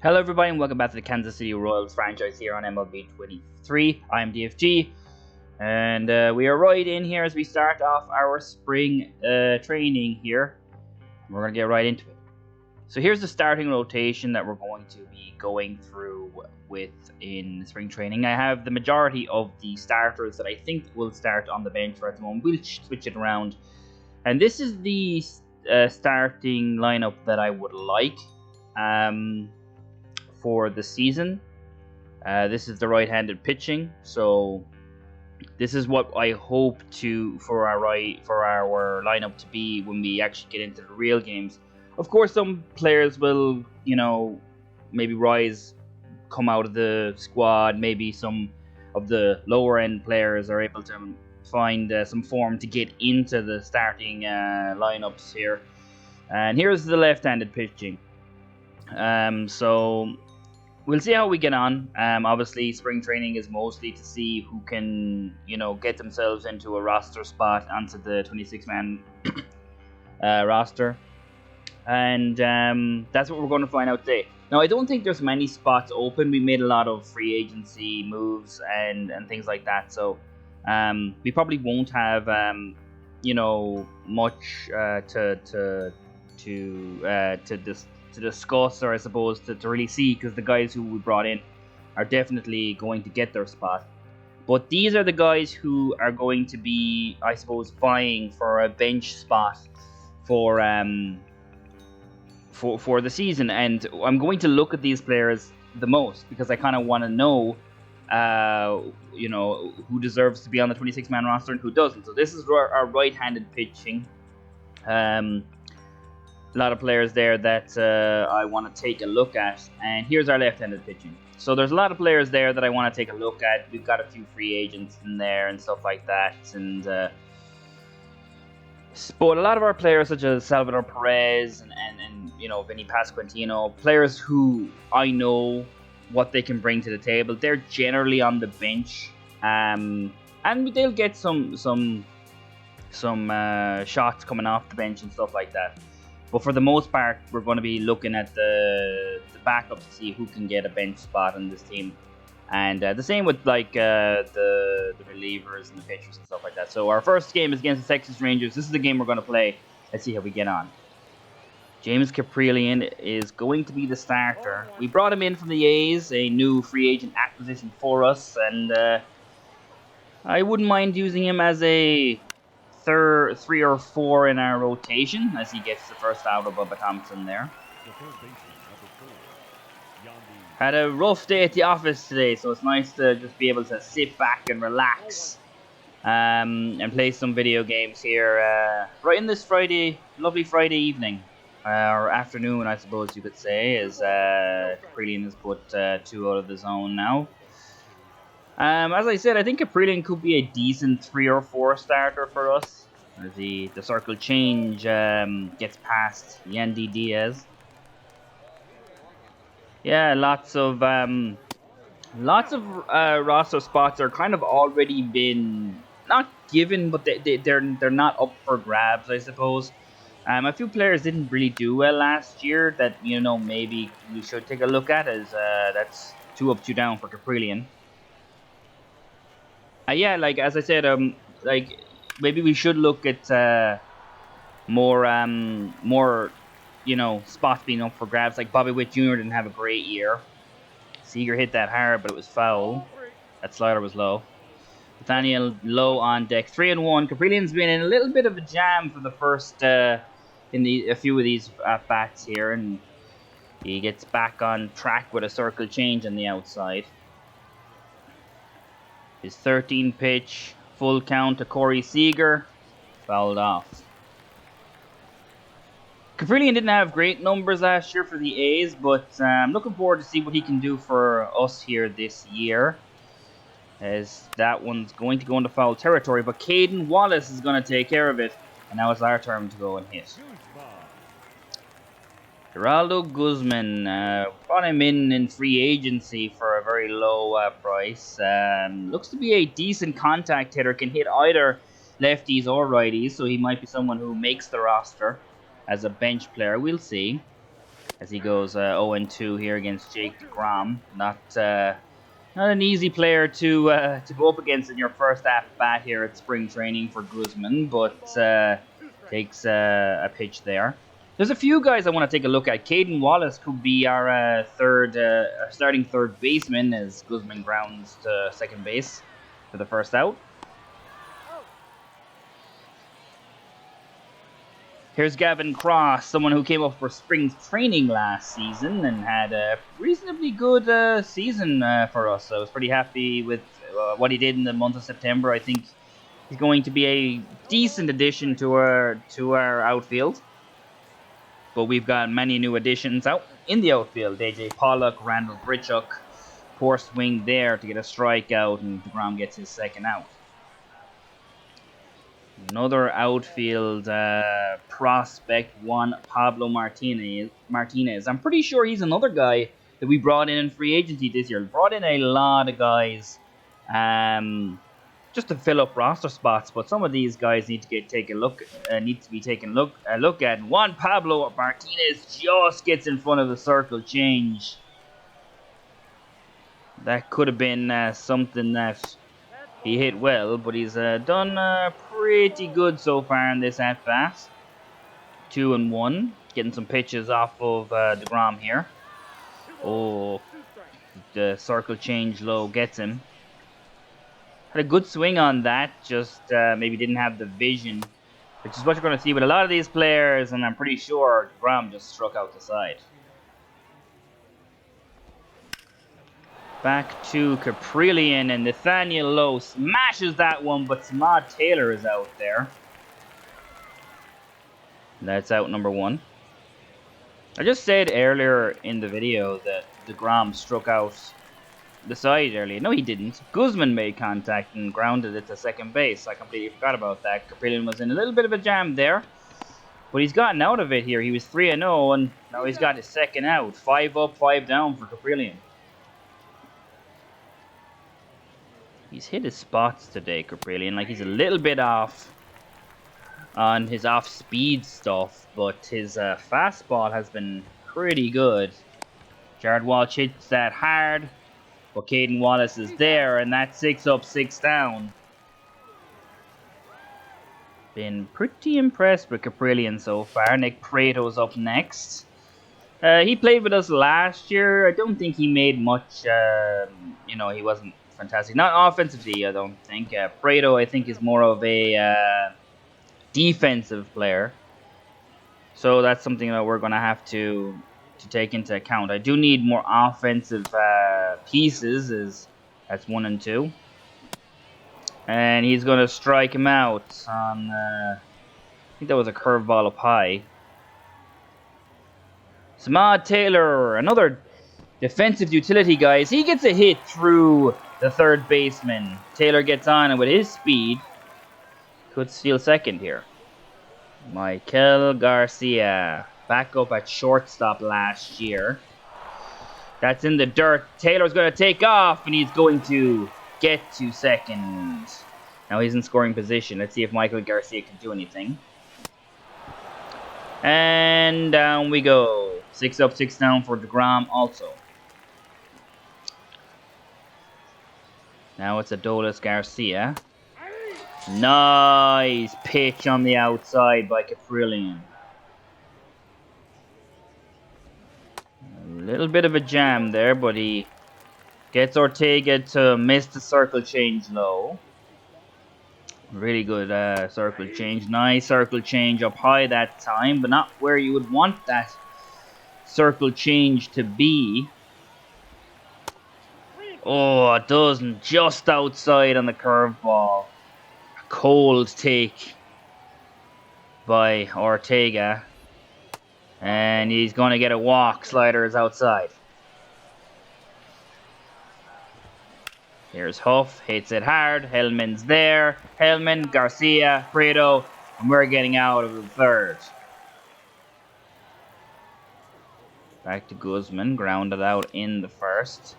Hello everybody and welcome back to the Kansas City Royals franchise here on MLB 23. I'm DFG and we are right in here as we start off our spring training here. We're going to get right into it. So here's the starting rotation that we're going to be going through with in spring training. I have the majority of the starters that I think will start on the bench for at the moment. We'll switch it around. And this is the starting lineup that I would like. For the season. This is the right-handed pitching, so this is what I hope for our lineup to be when we actually get into the real games. Of course, some players will, maybe come out of the squad. Maybe some of the lower-end players are able to find some form to get into the starting lineups here. And here's the left-handed pitching. So we'll see how we get on. Obviously, spring training is mostly to see who can, get themselves into a roster spot onto the 26-man roster. And that's what we're going to find out today. Now, I don't think there's many spots open. We made a lot of free agency moves and things like that. So we probably won't have, much to discuss, or I suppose to really see, because the guys who we brought in are definitely going to get their spot. But these are the guys who are going to be, I suppose, vying for a bench spot for the season. And I'm going to look at these players the most because I kind of want to know, who deserves to be on the 26-man roster and who doesn't. So this is our right-handed pitching. A lot of players there that I want to take a look at. And here's our left-handed pitching. So there's a lot of players there that I want to take a look at. We've got a few free agents in there and stuff like that. And but a lot of our players, such as Salvador Perez and Vinny Pasquantino, players who I know what they can bring to the table. They're generally on the bench, and they'll get some shots coming off the bench and stuff like that. But for the most part, we're going to be looking at the backup to see who can get a bench spot on this team. And the same with the relievers and the pitchers and stuff like that. So our first game is against the Texas Rangers. This is the game we're going to play. Let's see how we get on. James Caprillion is going to be the starter. We brought him in from the A's, a new free agent acquisition for us. And I wouldn't mind using him as a 3 or 4 in our rotation as he gets the first out of Bubba Thompson there. Had a rough day at the office today, so it's nice to just be able to sit back and relax and play some video games here right in this lovely Friday evening, or afternoon, I suppose you could say, as Caprillion has put 2 out of the zone now. As I said, I think Caprillion could be a decent 3 or 4 starter for us as the circle change gets past Yandy Diaz. Yeah, lots of roster spots are kind of already been not given, but they're not up for grabs, I suppose. A few players didn't really do well last year that maybe we should take a look at, as that's 2 up, 2 down for Caprillion. Yeah, like as I said, maybe we should look at more spots being up for grabs. Like Bobby Witt Jr. didn't have a great year. Seager hit that hard, but it was foul. That slider was low. Nathaniel low on deck, 3-1. Caprillion's been in a little bit of a jam for the first a few of these bats here, and he gets back on track with a circle change on the outside. His 13 pitch, full count to Corey Seager, fouled off. Caprillion didn't have great numbers last year for the A's, but I'm looking forward to see what he can do for us here this year, as that one's going to go into foul territory, but Caden Wallace is going to take care of it, and now it's our turn to go and hit. Geraldo Guzman, brought him in free agency for a very low price. Looks to be a decent contact hitter, can hit either lefties or righties, so he might be someone who makes the roster as a bench player. We'll see. as he goes 0-2 here against Jake DeGrom. Not an easy player to go up against in your first at-bat here at spring training for Guzman, but takes a pitch there. There's a few guys I want to take a look at. Caden Wallace could be our starting third baseman as Guzman grounds to second base for the first out. Here's Gavin Cross, someone who came up for spring training last season and had a reasonably good season for us. I was pretty happy with what he did in the month of September. I think he's going to be a decent addition to our outfield. But we've got many new additions out in the outfield. AJ Pollock, Randall Britchuk, poor swing there to get a strikeout, and DeGrom gets his second out. Another outfield prospect, Juan Pablo Martinez. I'm pretty sure he's another guy that we brought in free agency this year. We brought in a lot of guys just to fill up roster spots, but some of these guys need to be taken a look at. Juan Pablo Martinez just gets in front of the circle change. That could have been something that he hit well, but he's done pretty good so far in this at-bat. 2-1. Getting some pitches off of DeGrom here. Oh, the circle change low gets him. Had a good swing on that, just maybe didn't have the vision, which is what you're going to see with a lot of these players, and I'm pretty sure DeGrom just struck out the side. Back to Caprillion, and Nathaniel Lowe smashes that one, but Samad Taylor is out there. That's out number one. I just said earlier in the video that DeGrom struck out the side earlier. No, he didn't. Guzman made contact and grounded it to second base. I completely forgot about that. Caprillion was in a little bit of a jam there, but he's gotten out of it here. He was 3-0, and now he's got his second out. 5 up, 5 down for Caprillion. He's hit his spots today, Caprillion. Like, he's a little bit off on his off-speed stuff, but his fastball has been pretty good. Jared Walsh hits that hard, but Caden Wallace is there, and that's 6 up, 6 down. Been pretty impressed with Caprillion so far. Nick Prato's up next. He played with us last year. I don't think he made much, he wasn't fantastic. Not offensively, I don't think. Prato, I think, is more of a defensive player. So that's something that we're going to have to take into account. I do need more offensive pieces. That's 1 and 2. And he's going to strike him out on, I think that was a curveball up high. Samad Taylor, another defensive utility, guys. He gets a hit through the third baseman. Taylor gets on, and with his speed, could steal second here. Michael Garcia, back up at shortstop last year. That's in the dirt. Taylor's going to take off, and he's going to get to second. Now he's in scoring position. Let's see if Michael Garcia can do anything. And down we go. 6 up, 6 down for DeGrom also. Now it's Adolis Garcia. Nice pitch on the outside by Caprillion. A little bit of a jam there, but he gets Ortega to miss the circle change low. Really good circle change. Nice circle change up high that time, but not where you would want that circle change to be. Oh, it doesn't. Just outside on the curveball. A cold take by Ortega. And he's going to get a walk. Slider is outside. Here's Huff. Hits it hard. Hellman's there. Hellman, Garcia, Prado. And we're getting out of the third. Back to Guzman. Grounded out in the first.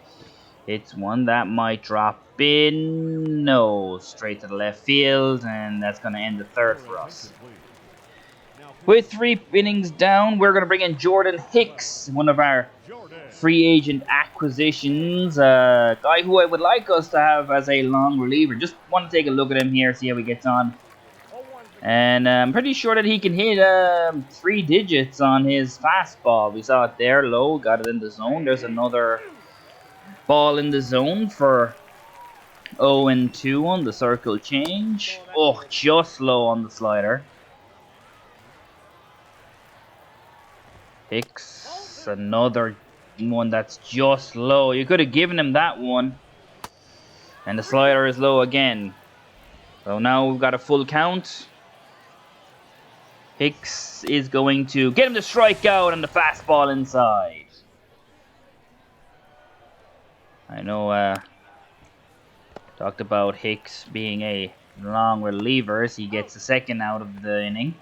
It's one that might drop in. No, straight to the left field, and that's going to end the third for us. With 3 innings down, we're going to bring in Jordan Hicks, one of our free agent acquisitions. A guy who I would like us to have as a long reliever. Just want to take a look at him here, see how he gets on. And I'm pretty sure that he can hit 3 digits on his fastball. We saw it there, low, got it in the zone. There's another ball in the zone for 0-2 on the circle change. Oh, just low on the slider. Hicks, another one that's just low. You could have given him that one. And the slider is low again. So now we've got a full count. Hicks is going to get him to strike out on the fastball inside. I know talked about Hicks being a long reliever as he gets the second out of the inning.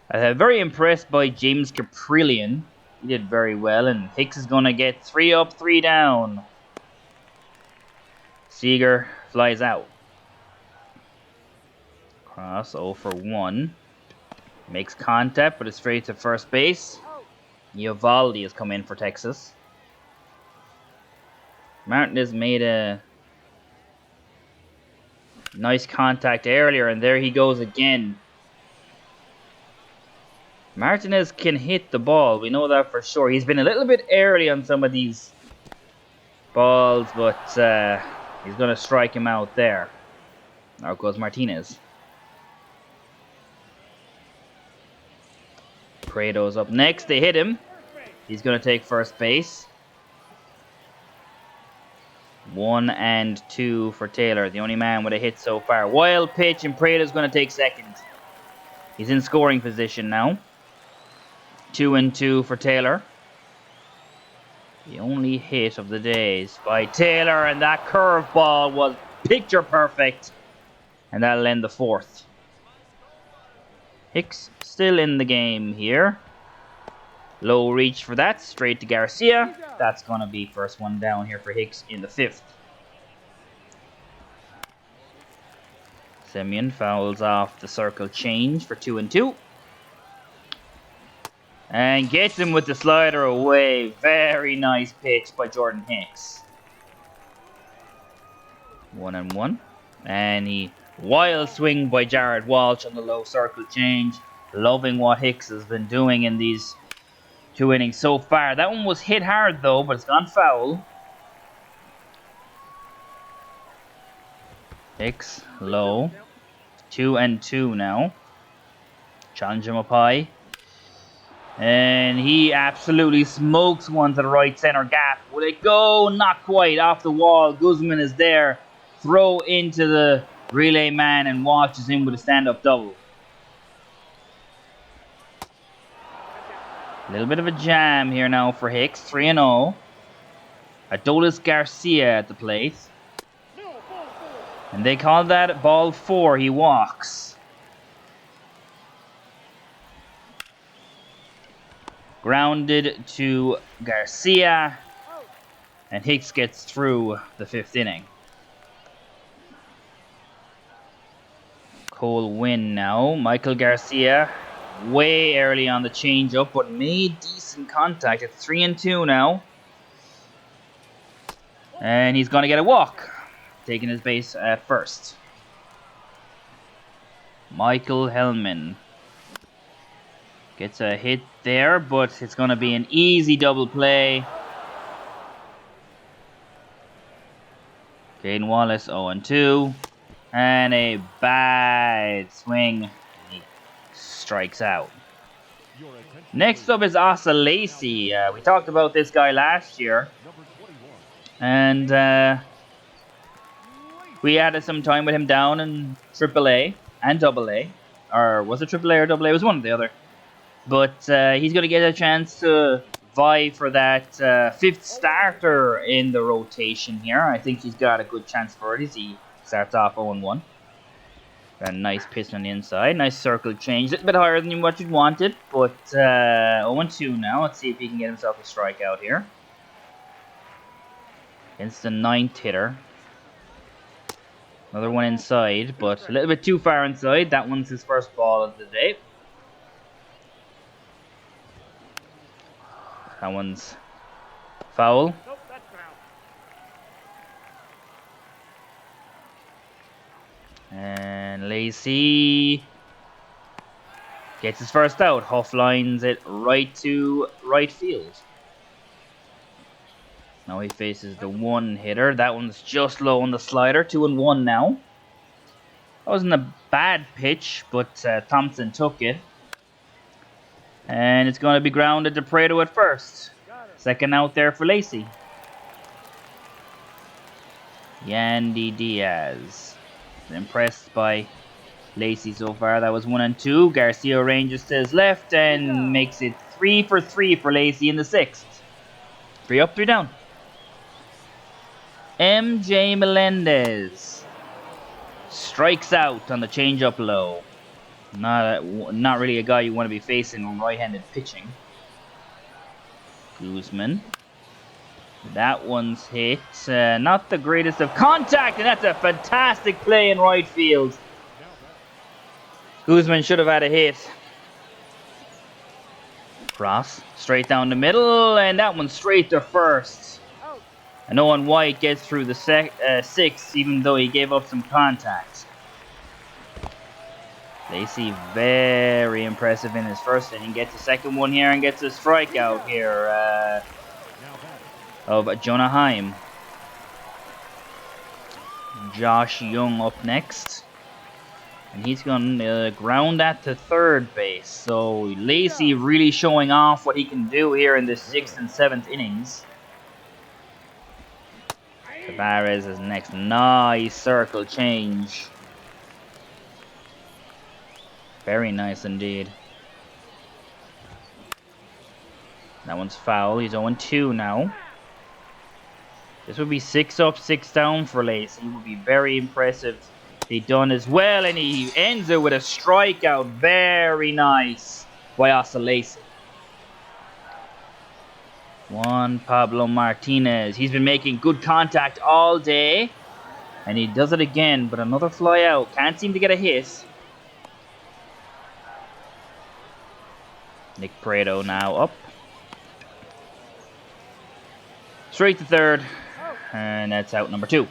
I'm very impressed by James Caprillion. He did very well, and Hicks is going to get 3 up, 3 down. Seager flies out. Cross 0 for 1. Makes contact, but it's straight to first base. Eovaldi has come in for Texas. Martinez made a nice contact earlier, and there he goes again. Martinez can hit the ball. We know that for sure. He's been a little bit early on some of these balls, but he's going to strike him out there. Out goes Martinez. Prado's up next. They hit him. He's going to take first base. 1 and 2 for Taylor, the only man with a hit so far. Wild pitch, and Prado's going to take second. He's in scoring position now. 2 and 2 for Taylor. The only hit of the day is by Taylor, and that curveball was picture perfect. And that'll end the 4th. Hicks still in the game here. Low reach for that, straight to Garcia. That's going to be first one down here for Hicks in the 5th. Semyon fouls off the circle change for 2 and 2. And gets him with the slider away. Very nice pitch by Jordan Hicks. 1 and 1. And he wild swing by Jared Walsh on the low circle change. Loving what Hicks has been doing in these 2 innings so far. That one was hit hard though, but it's gone foul. Hicks low. 2 and 2 now. Challenge him up high. And he absolutely smokes one to the right center gap. Will it go? Not quite. Off the wall. Guzman is there. Throw into the relay man, and Walsh is in with a stand-up double. A little bit of a jam here now for Hicks. 3 and 0. Adolis Garcia at the plate. And they call that ball 4. He walks. Grounded to Garcia, and Hicks gets through the 5th inning. Cole win now. Michael Garcia way early on the changeup, but made decent contact. It's 3 and 2 now. And he's going to get a walk, taking his base at first. Michael Hellman gets a hit there, but it's going to be an easy double play. Caden Wallace 0 and 2. And a bad swing. He strikes out. Next up is Asa Lacey. We talked about this guy last year. And we added some time with him down in AAA and AA. Or was it AAA or AA? It was one or the other. But he's going to get a chance to vie for that 5th starter in the rotation here. I think he's got a good chance for it as he starts off 0-1. Got a nice pitch on the inside. Nice circle change. A little bit higher than what you'd wanted. But 0-2 now. Let's see if he can get himself a strikeout here. Against the 9th hitter. Another one inside, but a little bit too far inside. That one's his first ball of the day. That one's foul. And Lacey gets his first out. Huff lines it right to right field. Now he faces the one hitter. That one's just low on the slider. 2-1 now. That wasn't a bad pitch, but Thompson took it. And it's going to be grounded to Prado at first. Second out there for Lacey. Yandy Diaz. Impressed by Lacey so far. That was 1-2. Garcia ranges to his left and makes it 3 for 3 for Lacey in the 6th. 3 up, 3 down. MJ Melendez strikes out on the changeup low. Not really a guy you want to be facing on right-handed pitching. Guzman. That one's hit. Not the greatest of contact, and that's a fantastic play in right field. Guzman should have had a hit. Cross, straight down the middle, and that one straight to first. And Owen White gets through the 6th, even though he gave up some contact. Lacey very impressive in his first inning. Gets a second one here and gets a strikeout here of Jonah Heim. Josh Young up next. And he's going to ground that to third base. So Lacey really showing off what he can do here in the 6th and 7th innings. Tavares is next. Nice circle change. Very nice indeed. That one's foul. He's 0-2 now. This would be 6 up, 6 down for Lacey. He would be very impressive. He done as well, and he ends it with a strikeout. Very nice by Asa Lacey. Juan Pablo Martinez. He's been making good contact all day. And he does it again, but another fly out. Can't seem to get a hit. Nick Prado now up. Straight to third. And that's out number 2.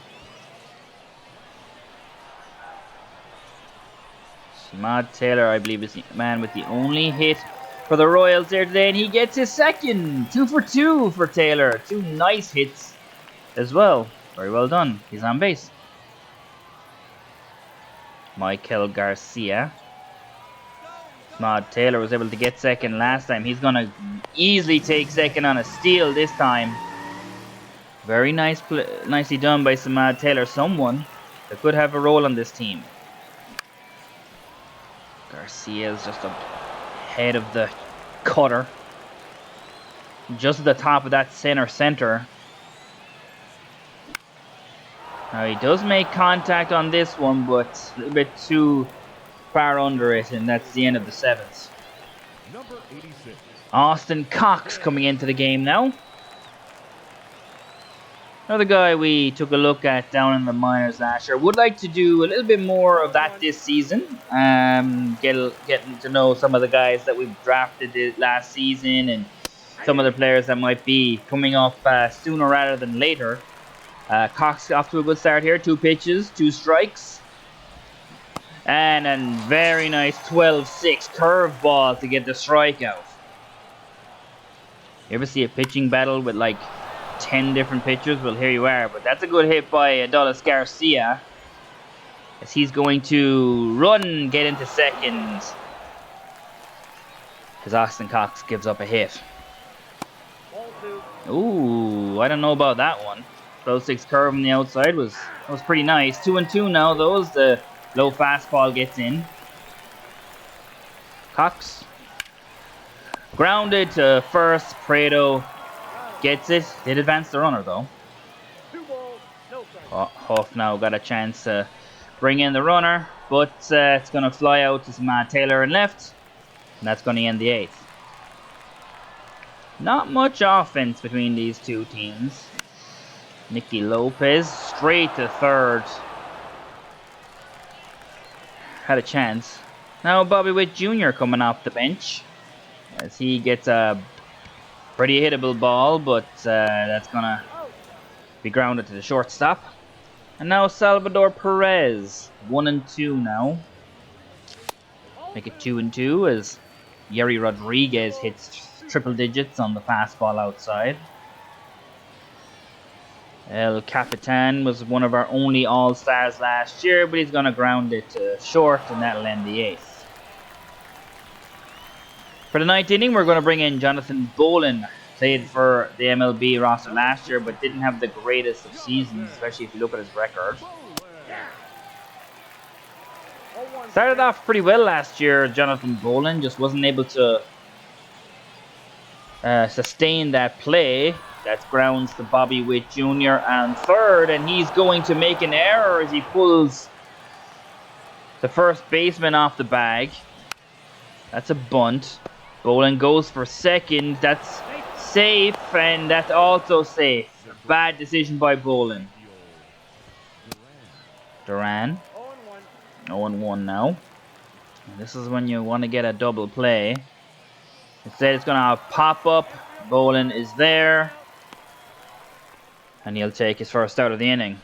Samad Taylor, I believe, is the man with the only hit for the Royals there today. And he gets his second. 2 for 2 for Taylor. 2 nice hits as well. Very well done. He's on base. Michael Garcia. Samad Taylor was able to get second last time. He's going to easily take second on a steal this time. Very nicely done by Samad Taylor. Someone that could have a role on this team. Garcia is just ahead of the cutter. Just at the top of that center. Now he does make contact on this one, but a little bit too far under it, and that's the end of the 7th. Number 86. Austin Cox coming into the game now. Another guy we took a look at down in the minors last year. Would like to do a little bit more of that this season. Getting to know some of the guys that we've drafted last season and some of the players that might be coming up sooner rather than later. Cox off to a good start here. 2 pitches, 2 strikes. And a very nice 12-6 curveball to get the strikeout. You ever see a pitching battle with like 10 different pitchers? Well, here you are. But that's a good hit by Adolis Garcia, as he's going to run, get into second, as Austin Cox gives up a hit. Ooh, I don't know about that one. 12-6 curve on the outside was pretty nice. 2-2 now, though, as the low fastball gets in. Cox grounded to first. Prado gets it. Did advance the runner, though. Huff now got a chance to bring in the runner, but it's going to fly out to Samad Taylor in left, and that's going to end the 8th. Not much offense between these two teams. Nicky Lopez straight to third. had a chance. Now Bobby Witt Jr. coming off the bench as he gets a pretty hittable ball, but that's gonna be grounded to the shortstop. And now Salvador Perez, 1-2 now. Make it 2-2 as Yerry Rodriguez hits triple digits on the fastball outside. El Capitan was one of our only All-Stars last year, but he's going to ground it to short, and that'll end the 8th. For the 9th inning, we're going to bring in Jonathan Bolin. Played for the MLB roster last year, but didn't have the greatest of seasons, especially if you look at his record. Started off pretty well last year, Jonathan Bolin, just wasn't able to sustain that play. That grounds to Bobby Witt Jr. on third, and he's going to make an error as he pulls the first baseman off the bag. That's a bunt. Bolin goes for second. That's safe, and that's also safe. Bad decision by Bolin. Duran. 0-1 now. This is when you want to get a double play. Instead, it's going to pop up. Bolin is there. And he'll take his first out of the inning.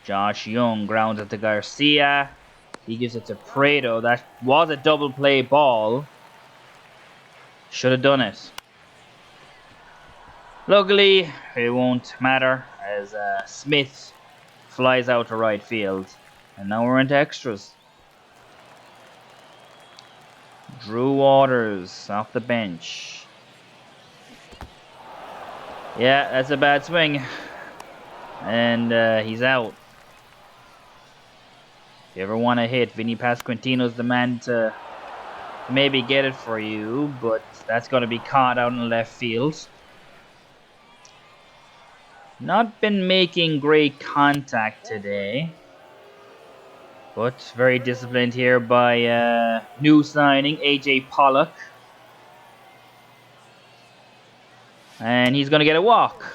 Josh Young grounds it to Garcia. He gives it to Prado. That was a double play ball. Should have done it. Luckily, it won't matter as Smith flies out to right field. And now we're into extras. Drew Waters off the bench. Yeah, that's a bad swing. And he's out. If you ever want to hit, Vinny Pasquantino's the man to maybe get it for you, but that's going to be caught out in left field. Not been making great contact today, but very disciplined here by new signing AJ Pollock. And he's going to get a walk.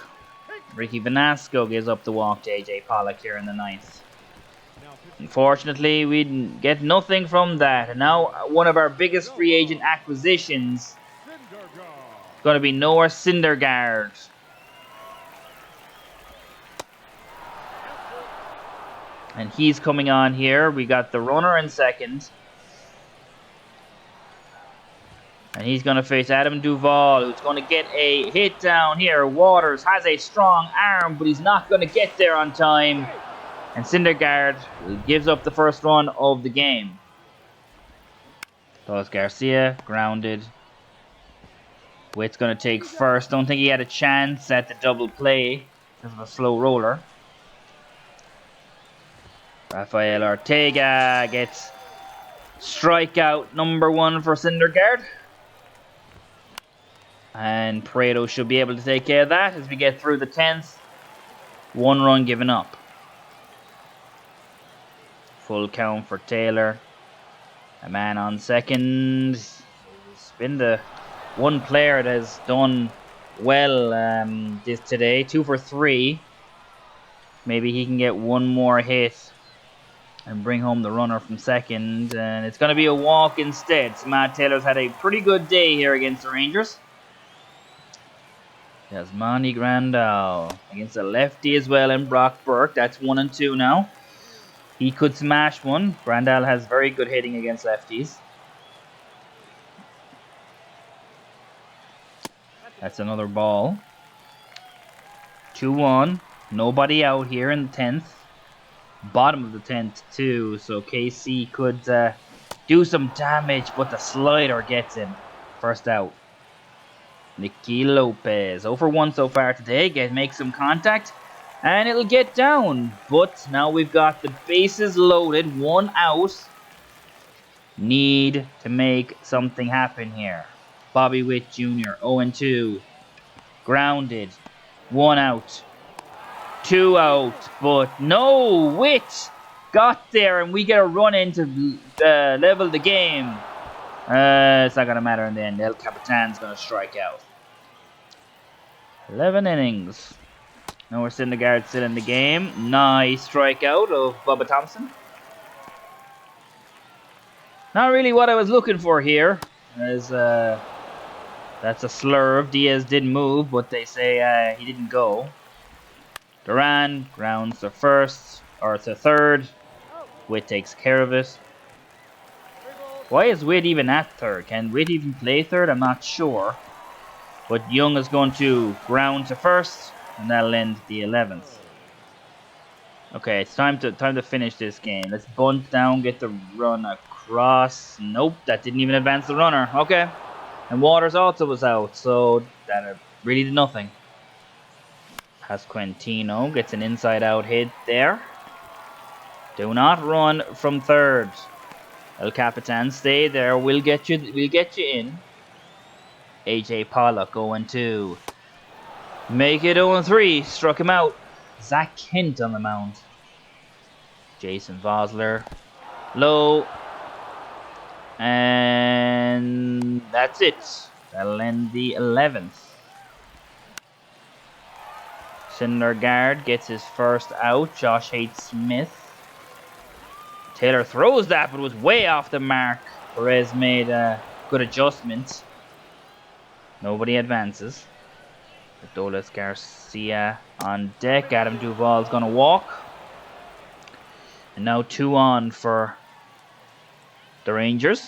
Ricky Vanasco gives up the walk to AJ Pollock here in the 9th. Unfortunately, we get nothing from that. And now one of our biggest free agent acquisitions is going to be Noah Syndergaard. And he's coming on here. We got the runner in second. And he's going to face Adam Duvall, who's going to get a hit down here. Waters has a strong arm, but he's not going to get there on time. And Syndergaard gives up the first run of the game. Carlos Garcia, grounded. Witt's going to take first. Don't think he had a chance at the double play because of a slow roller. Rafael Ortega gets strikeout number 1 for Syndergaard. And Prado should be able to take care of that as we get through the 10th. 1 run given up. Full count for Taylor. A man on second. It's been the one player that has done well today. 2 for 3. Maybe he can get one more hit and bring home the runner from second. And it's going to be a walk instead. So Matt Taylor's had a pretty good day here against the Rangers. Yasmani Grandal against a lefty as well, and Brock Burke. That's 1-2 now. He could smash one. Grandal has very good hitting against lefties. That's another ball. 2-1. Nobody out here in the 10th. Bottom of the 10th too. So KC could do some damage, but the slider gets him. First out. Nicky Lopez, 0 for 1 so far today. Make some contact, and it'll get down. But now we've got the bases loaded, 1 out. Need to make something happen here. Bobby Witt Jr., 0-2. Grounded, 1 out. 2 out, but no, Witt got there, and we get a run in to level the game. It's not going to matter in the end. El Capitan's going to strike out. 11 innings. Noah Syndergaard still in the game. Nice strikeout of Bubba Thompson. Not really what I was looking for here. As that's a slurve. Diaz didn't move, but they say he didn't go. Duran grounds to first or to third. Witt takes care of it. Why is Witt even at third? Can Witt even play third? I'm not sure. But Young is going to ground to first, and that'll end the 11th. Okay, it's time to finish this game. Let's bunt down, get the run across. Nope, that didn't even advance the runner. Okay, and Waters also was out, so that really did nothing. Pasquantino gets an inside-out hit there. Do not run from third. El Capitan, stay there. We'll get you in. AJ Pollock 0-2. Make it 0-3. Struck him out. Zach Kent on the mound. Jason Vosler. Low. And that's it. That'll end the 11th. Syndergaard gets his first out. Josh Smith. Taylor throws that, but it was way off the mark. Perez made a good adjustment. Nobody advances. Adolis Garcia on deck. Adam Duvall's going to walk. And now 2 on for the Rangers.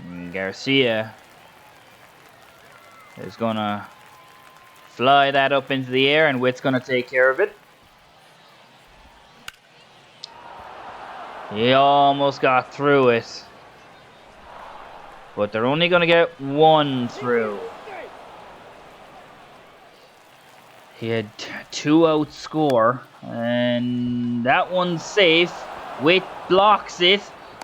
And Garcia is going to fly that up into the air, and Witt's going to take care of it. He almost got through it. But they're only going to get 1 through. He had 2 out score. And that one's safe. Witt blocks it.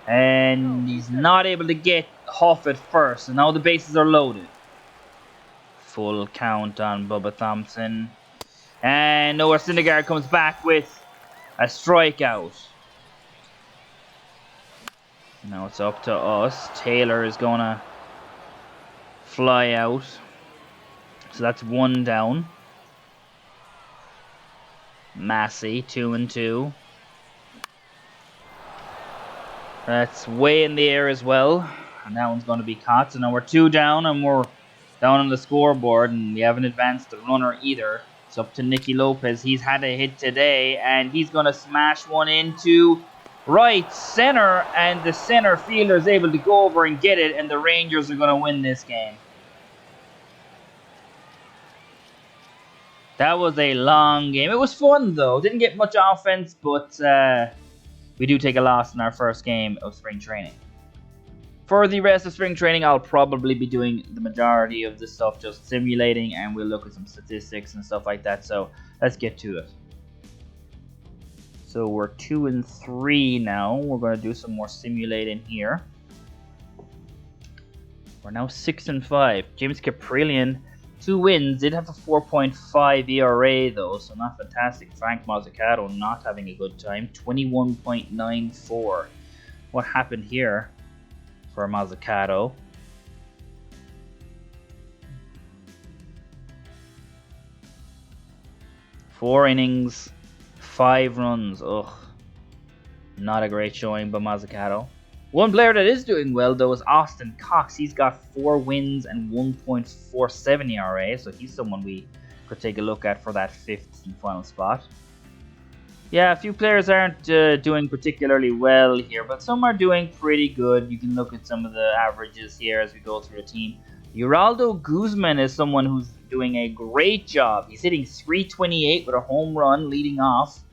And he's not able to get Huff at first. And now the bases are loaded. Full count on Bubba Thompson. And Noah Syndergaard comes back with a strikeout. Now it's up to us. Taylor is going to fly out. So that's 1 down. Massey, 2-2. That's way in the air as well. And that one's going to be caught. So now we're 2 down and we're down on the scoreboard. And we haven't advanced the runner either. It's up to Nicky Lopez. He's had a hit today. And he's going to smash one into right center, and the center fielder is able to go over and get it, and the Rangers are going to win this game. That was a long game. It was fun, though. Didn't get much offense, but we do take a loss in our first game of spring training. For the rest of spring training, I'll probably be doing the majority of this stuff just simulating, and we'll look at some statistics and stuff like that. So let's get to it. So we're 2-3 now. We're going to do some more simulating here. We're now 6-5. James Caprillion, 2 wins. Did have a 4.5 ERA though, so not fantastic. Frank Mazzucato not having a good time. 21.94. What happened here for Mazzucato? Four innings. 5 runs. Ugh. Not a great showing by Mazzucato. One player that is doing well, though, is Austin Cox. He's got 4 wins and 1.47 ERA, so he's someone we could take a look at for that 5th and final spot. Yeah, a few players aren't doing particularly well here, but some are doing pretty good. You can look at some of the averages here as we go through the team. Geraldo Guzman is someone who's doing a great job. He's hitting .328 with a home run leading off.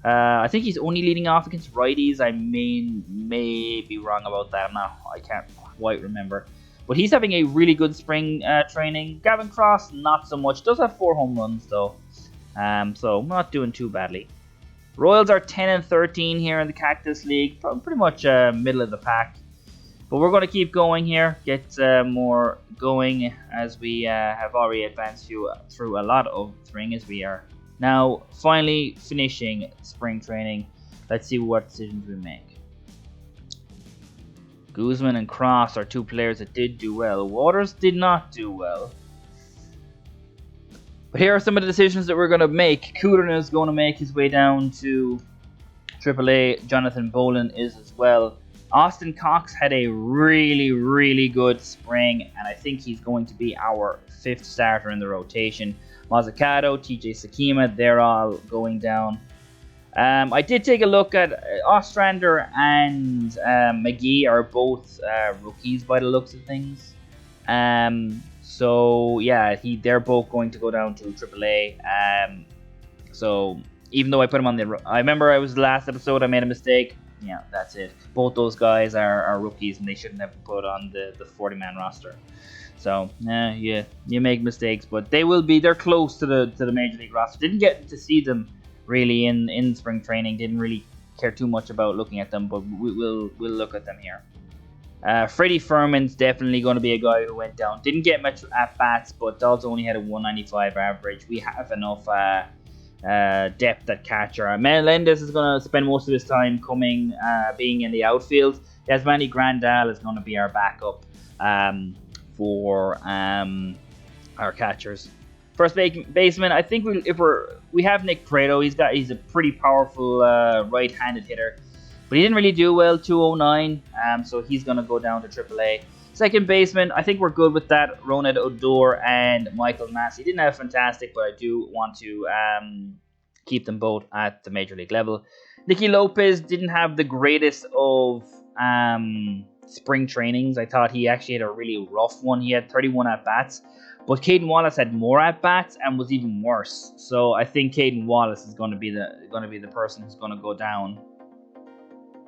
I think he's only leading off against righties. I may be wrong about that. I can't quite remember. But he's having a really good spring training. Gavin Cross, not so much. Does have 4 home runs though. So not doing too badly. Royals are 10-13 here in the Cactus League. Pretty much middle of the pack. But we're going to keep going here. Get more going as we have already advanced through a lot of spring as we are now finally finishing spring training. Let's see what decisions we make. Guzman and Cross are 2 players that did do well. Waters did not do well. But here are some of the decisions that we're going to make. Cooter is going to make his way down to AAA, Jonathan Bolin is as well. Austin Cox had a really good spring, and I think he's going to be our 5th starter in the rotation. Mazzucato, TJ Sakima, they're all going down. I did take a look at Ostrander and McGee are both rookies by the looks of things. So yeah, they're both going to go down to AAA. So even though I put them on I remember I was the last episode I made a mistake. Yeah, that's it. Both those guys are rookies and they shouldn't have been put on the 40-man roster. So yeah, you make mistakes, but they're close to the major league roster. Didn't get to see them really in spring training. Didn't really care too much about looking at them, but we'll look at them here. Freddie Furman's definitely going to be a guy who went down. Didn't get much at bats, but also only had a 195 average. We have enough depth at catcher. Melendez is going to spend most of his time being in the outfield. Yasmani Grandal is going to be our backup for our catchers. First baseman, I think we have Nick Prado. He's a pretty powerful right-handed hitter, but he didn't really do well. 209, so he's gonna go down to AAA. Second baseman, I think we're good with that. Ronald Odor and Michael Massey didn't have fantastic, but I do want to keep them both at the major league level. Nicky Lopez didn't have the greatest of spring trainings. I thought he actually had a really rough one. He had 31 at bats. But Caden Wallace had more at bats and was even worse. So I think Caden Wallace is going to be the person who's going to go down.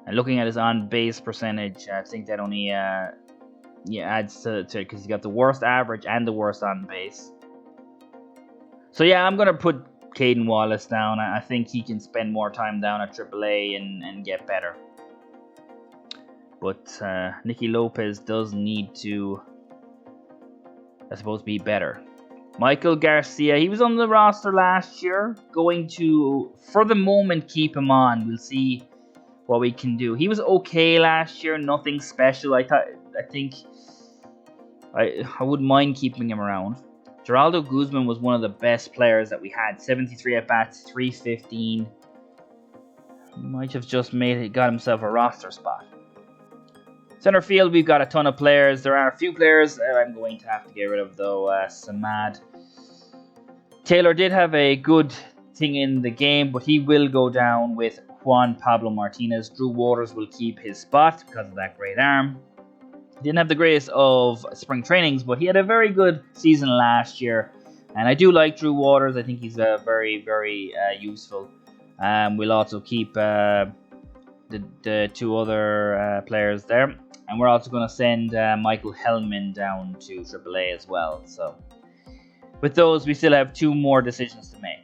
And looking at his on base percentage, I think that only adds to because he got the worst average and the worst on base. So yeah, I'm going to put Caden Wallace down. I think he can spend more time down at AAA and get better. But Nicky Lopez does need to, I suppose, be better. Michael Garcia, he was on the roster last year. Going to, for the moment, keep him on. We'll see what we can do. He was okay last year, nothing special. I think I wouldn't mind keeping him around. Geraldo Guzman was one of the best players that we had. 73 at bats, 315. Might have just got himself a roster spot. Center field, we've got a ton of players. There are a few players I'm going to have to get rid of, though. Samad Taylor did have a good thing in the game, but he will go down with Juan Pablo Martinez. Drew Waters will keep his spot because of that great arm. Didn't have the greatest of spring trainings, but he had a very good season last year. And I do like Drew Waters. I think he's very useful. We'll also keep the 2 other players there. And we're also going to send Michael Hellman down to AAA as well. So with those, we still have 2 more decisions to make.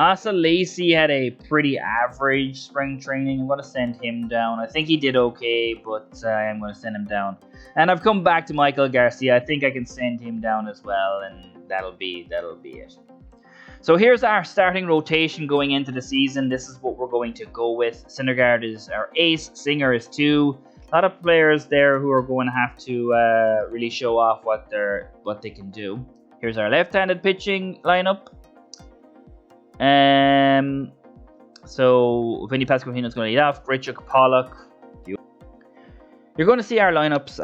Asa Lacey had a pretty average spring training. I'm going to send him down. I think he did okay, but I'm going to send him down. And I've come back to Michael Garcia. I think I can send him down as well, and that'll be it. So here's our starting rotation going into the season. This is what we're going to go with. Syndergaard is our ace. Singer is 2. A lot of players there who are going to have to really show off what they can do. Here's our left-handed pitching lineup. So Vinny Pasquantino is going to lead off. Grichuk, Pollock. You're going to see our lineups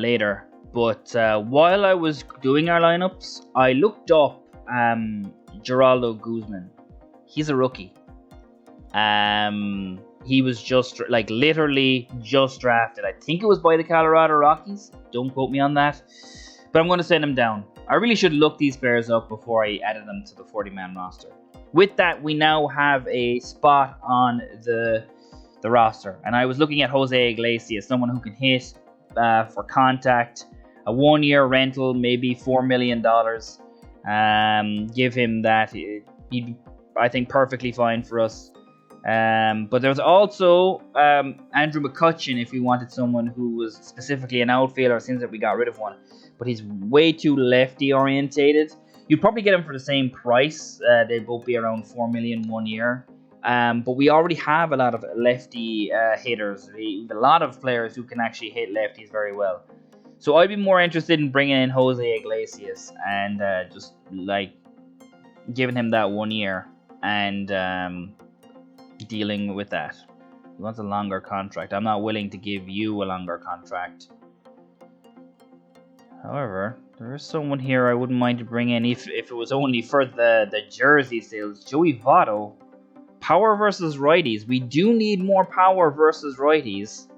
later. But while I was doing our lineups, I looked up Geraldo Guzman. He's a rookie. He was literally just drafted. I think it was by the Colorado Rockies. Don't quote me on that. But I'm going to send him down. I really should look these players up before I added them to the 40-man roster. With that, we now have a spot on the roster. And I was looking at Jose Iglesias, someone who can hit for contact. A 1-year rental, maybe $4 million. Give him that. He'd be, I think, perfectly fine for us. But there's also Andrew McCutcheon if we wanted someone who was specifically an outfielder since that we got rid of one. But he's way too lefty orientated. You'd probably get him for the same price. They'd both be around $4 million 1 year. But we already have a lot of lefty hitters. A lot of players who can actually hit lefties very well. So I'd be more interested in bringing in Jose Iglesias and just giving him that 1 year. and dealing with that. He wants a longer contract. I'm not willing to give you a longer contract. However, there is someone here I wouldn't mind to bring in if it was only for the jersey sales. Joey Votto. Power versus righties. We do need more power versus righties.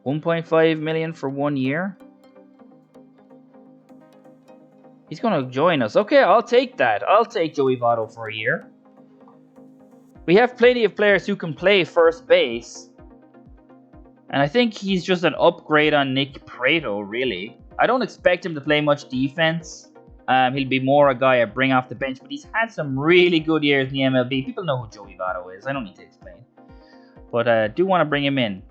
1.5 million for 1 year. He's going to join us. Okay, I'll take that. I'll take Joey Votto for a year. We have plenty of players who can play first base. And I think he's just an upgrade on Nick Prato, really. I don't expect him to play much defense. He'll be more a guy I bring off the bench. But he's had some really good years in the MLB. People know who Joey Votto is. I don't need to explain. But I do want to bring him in.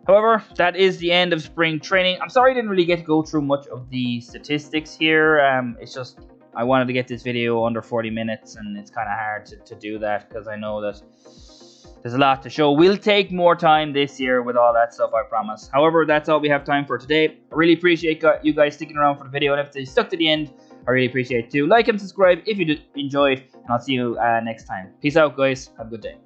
However, that is the end of spring training. I'm sorry I didn't really get to go through much of the statistics here. It's just I wanted to get this video under 40 minutes, and it's kind of hard to do that because I know that there's a lot to show. We'll take more time this year with all that stuff, I promise. However, that's all we have time for today. I really appreciate you guys sticking around for the video, and if you stuck to the end, I really appreciate it too. Like and subscribe if you enjoyed, and I'll see you next time. Peace out, guys. Have a good day.